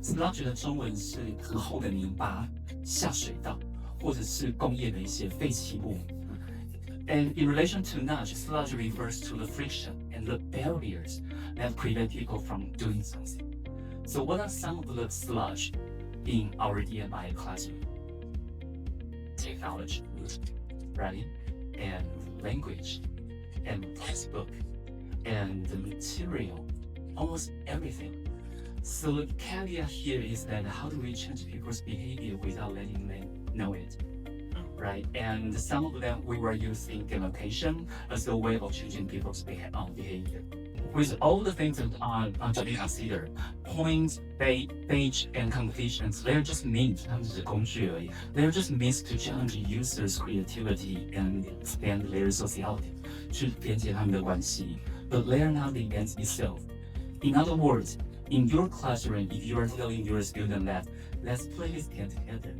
sludge 的中文是很厚的泥巴、下水道，或者是工业的一些废弃物。And in relation to nudge, sludge refers to the friction and the barriers that prevent people from doing something. So what are some of the sludge in our EMI classroom? Technology, writing, and language, and textbook, and the material, almost everything. So the caveat here is that how do we change people's behavior without letting them know it? Right, and some of them we were using gamification as a way of changing people's behavior. With all the things that to be considered, points, page, and completions, they're just means, 它们只是工具而已. They're just means to challenge users' creativity and expand their sociality, 去连接他们的关系. But they're not the end itself. In other words, in your classroom, if you are telling your student that let's play this game together,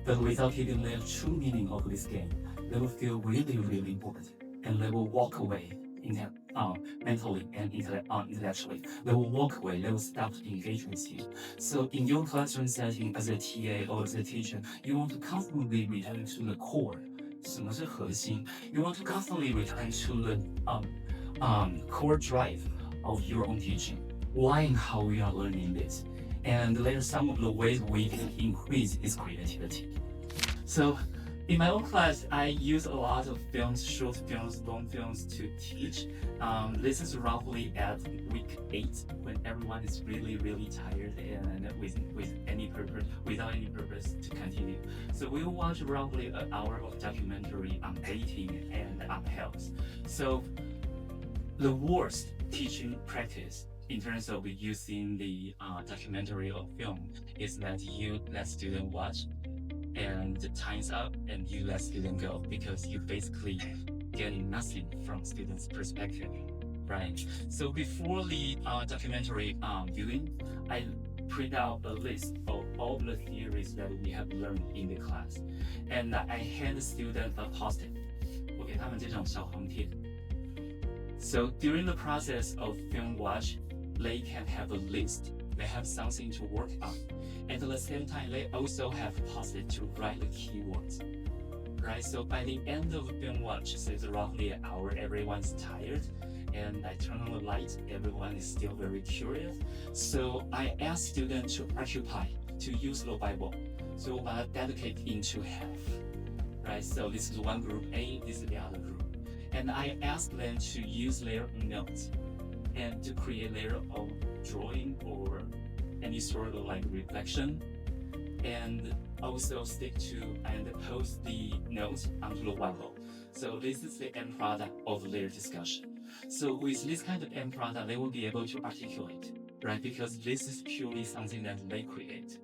but without giving them true meaning of this game, they will feel really, really bored, and they will walk away mentally and intellectually. They will walk away, they will stop engaging with you. So in your classroom setting as a TA or as a teacher, you want to constantly return to the core. 什么是核心? You want to constantly return to the core drive of your own teaching. Why and how we are learning this. And there are some of the ways we can increase this creativity. So in my own class, I use a lot of films, short films, long films to teach. This is roughly at week 8 when everyone is really, really tired and without any purpose to continue. So we will watch roughly an hour of documentary on dating and on health. So the worst teaching practice in terms of using the documentary or film is that you let students watch and the time's up and you let students go, because you basically getting nothing from students' perspective, right? So before the documentary viewing, I print out a list of all the theories that we have learned in the class, and I hand the students a post-it. 我给他们这种小红贴. So during the process of film watch, they can have a list. They have something to work on. And at the same time, they also have post-it to write the keywords. Right? So by the end of the film watch, so it's roughly an hour, everyone's tired. And I turn on the light, everyone is still very curious. So I ask students to occupy, to use the Bible. So I dedicate into half. Right? So this is one group A, this is the other group. And I ask them to use their own notes and to create their own drawing or any sort of like reflection, and also stick to and post the notes onto the whiteboard. So this is the end product of their discussion. So with this kind of end product, they will be able to articulate, right? Because this is purely something that they create,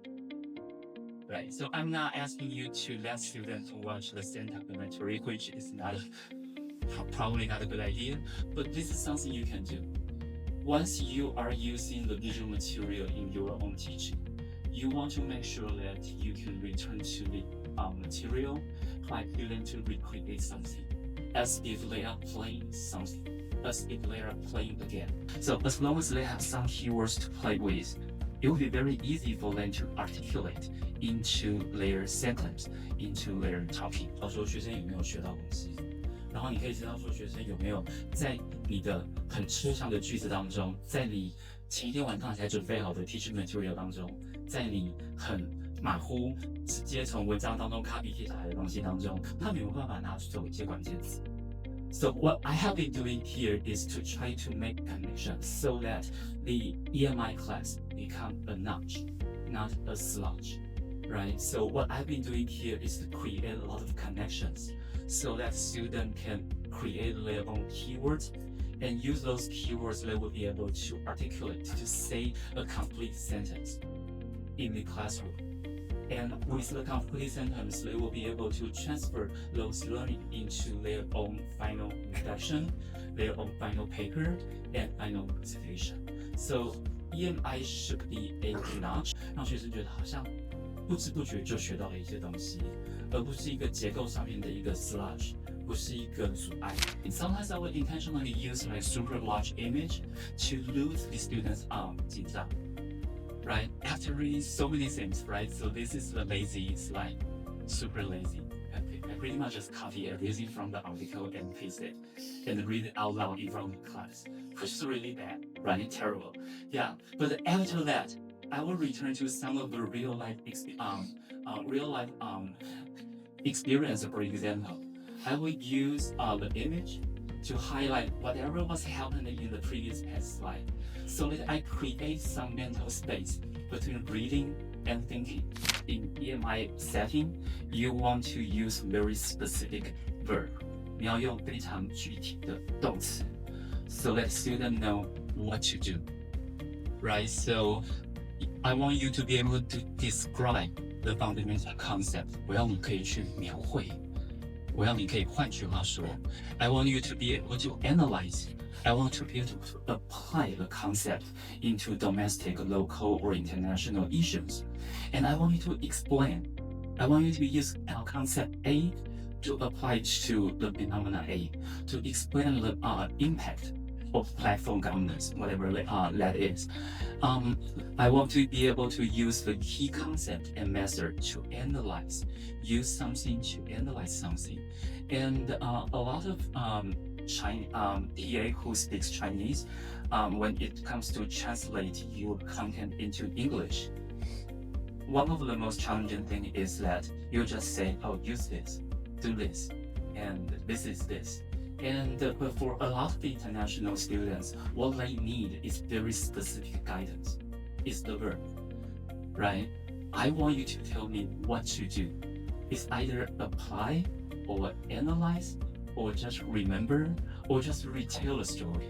right? So I'm not asking you to let students watch the same documentary, which is probably not a good idea, but this is something you can do. Once you are using the visual material in your own teaching, you want to make sure that you can return to the material, like you learn to recreate something, as if they are playing something, as if they are playing the game. So as long as they have some keywords to play with, it will be very easy for them to articulate into their sentence, into their topic. 到时候学生有没有学到东西？然后你可以知道说学生有没有在你的很抽象的句子当中，在你前一天晚上才准备好的 teaching material 当中，在你很马虎直接从文章当中 copy 贴下来的东西当中，他没有办法拿出走一些关键词。So what I have been doing here is to try to make connections so that the EMI class become a nudge, not a sludge, right? So what I've been doing here is to create a lot of connections so that students can create their own keywords and use those keywords they will be able to articulate to say a complete sentence in the classroom. And with the complete sentence, they will be able to transfer those learning into their own final reflection, their own final paper, and final presentation. So EMI should be a nudge, 让学生觉得好像不知不觉就学到了一些东西，而不是一个结构上面的一个 sludge， 不是一个阻碍。Sometimes I would intentionally use like super large image to lose the students' 紧张。right? After reading so many things, right? So this is the lazy slide, super lazy. I pretty much just copy everything from the article and paste it and read it out loud in front of the class, which is really bad, right? Terrible. Yeah, but after that, I will return to some of the real life experience. For example, I will use the image to highlight whatever was happening in the previous past slide, so that I create some mental space between reading and thinking. In EMI setting, you want to use very specific verb. 你要用非常具体的动词 so that students know what to do. Right? So I want you to be able to describe the fundamental concept. 我要你可以去描绘，我要你可以换句话说 I want you to be able to analyze. I want to be able to apply the concept into domestic, local, or international issues. And I want you to explain. I want you to use our concept A to apply it to the phenomena A, to explain the impact of platform governance, whatever that is. I want to be able to use the key concept and method to analyze, use something to analyze something. And a lot of TA who speaks Chinese, when it comes to translate your content into English, one of the most challenging thing is that you just say, oh, use this, do this, and this is this. And but for a lot of international students, what they need is very specific guidance. It's the verb, right? I want you to tell me what to do. It's either apply or analyze or just remember or just retell a story.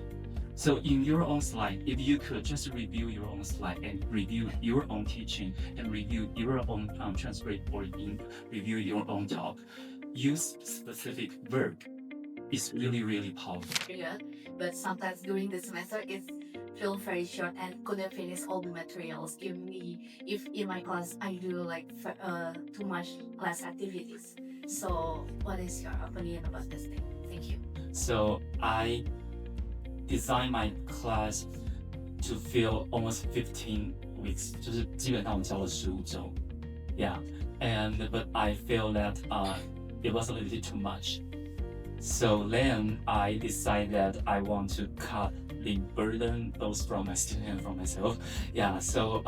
So in your own slide, if you could just review your own slide and review your own teaching and review your own transcript or review your own talk, use specific verb. It's really, really powerful. Yeah, but sometimes during the semester it feels very short and couldn't finish all the materials. If in my class I do like too much class activities. So what is your opinion about this thing? Thank you. So I designed my class to fill almost 15 weeks. 就是基本上我教了15周 Yeah, but I feel that it was a little bit too much. So then I decided that I want to cut the burden both from my student and from myself. Yeah, so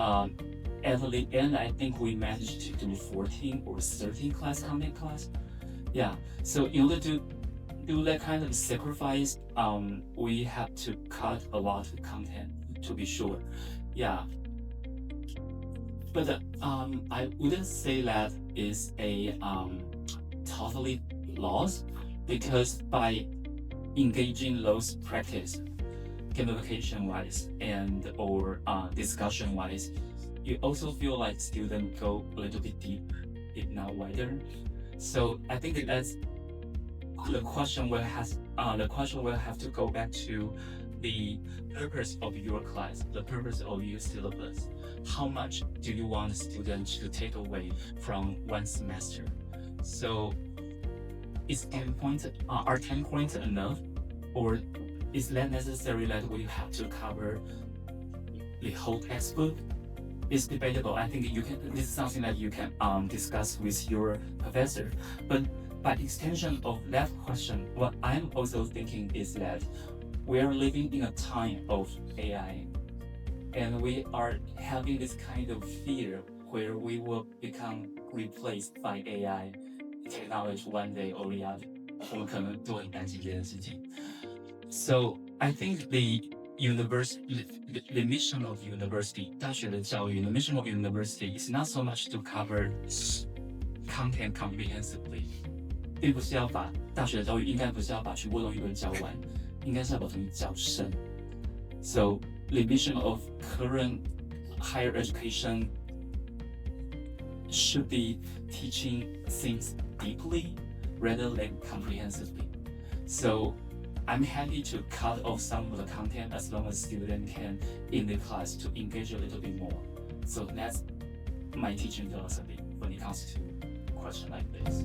at the end, I think we managed to do 14 or 13 content class. Yeah, so in order to do that kind of sacrifice, we have to cut a lot of content to be sure. Yeah, but I wouldn't say that is a totally loss. Because by engaging those practice, gamification-wise and or discussion-wise, you also feel like students go a little bit deep, if not wider. So I think that's the question will have to go back to the purpose of your class, the purpose of your syllabus. How much do you want the students to take away from one semester? So is 10 points, are 10 points enough? Or is that necessary that we have to cover the whole textbook? It's debatable. I think this is something that you can discuss with your professor. But by extension of that question, what I'm also thinking is that we are living in a time of AI. And we are having this kind of fear where we will become replaced by AI. Technology one day or the other. 我们可能都很担心这件事情。So I think the mission of university, 大学的教育 the mission of university is not so much to cover content comprehensively. 并不是要把大学的教育应该不是要把全部东西都教完，应该是要把东西教深。So the mission of current higher education should be teaching things deeply rather than comprehensively. So I'm happy to cut off some of the content as long as students can in the class to engage a little bit more. So that's my teaching philosophy when it comes to a question like this.